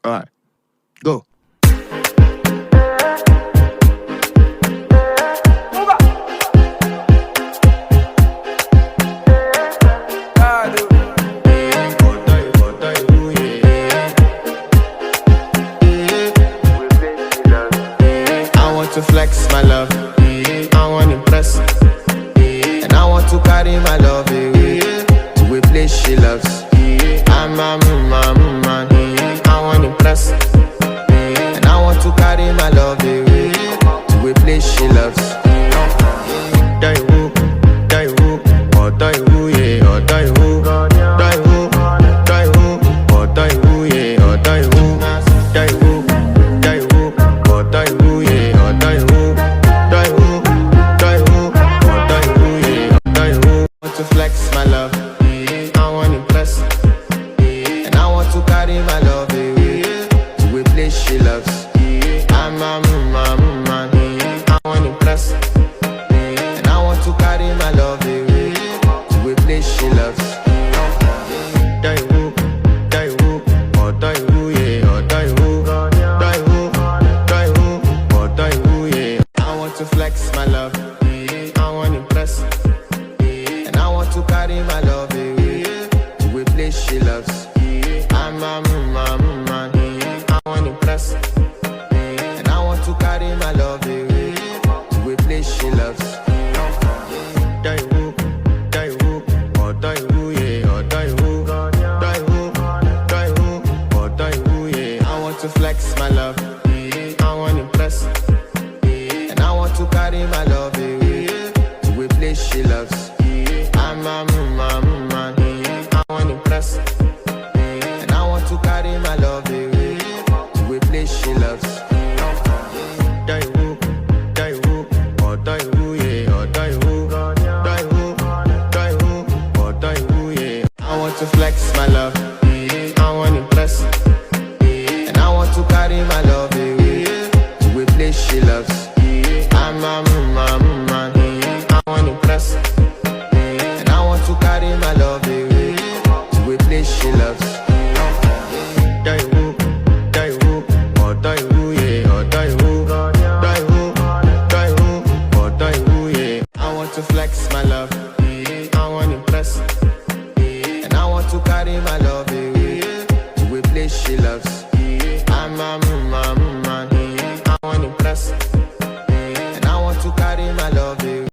Alright, go. To flex my love, I want to impress, and I want to carry my love away to a place she loves. I'm a man, I want to impress, and I want to carry my love away to a place she loves. Die who, or die who, yeah, or die who, die who, or die who, yeah, or die who, die who, or die who, yeah. To flex my love, I want to impress, and I want to carry my love away to a place she loves. I'm a man, I want to impress, and I want to carry my love away to a place she loves. Die who, or die who, yeah, or die who, or die who, yeah. I want to flex my love, I want to impress, to carry my love away to a place she loves. I'm a man, I want to impress, and I want to carry my love away to a place she loves. Die who, or die who, yeah, or die who, or die who, yeah. I want to flex my love, I want to impress, and I want to carry my love away to a place she loves. I'm a man, I want to impress, and I want to carry my love away to a place she loves. Die who, or die who, yeah, or die who, or die who, yeah. I want to flex my love, I want to impress, and I want to carry my love away to a place she loves. I'm a man, I want to impress, to carry my love away to a place she loves. Die who, or die who, yeah, or die who, or die who, yeah. I want to flex my love, I want to impress, and I want to carry my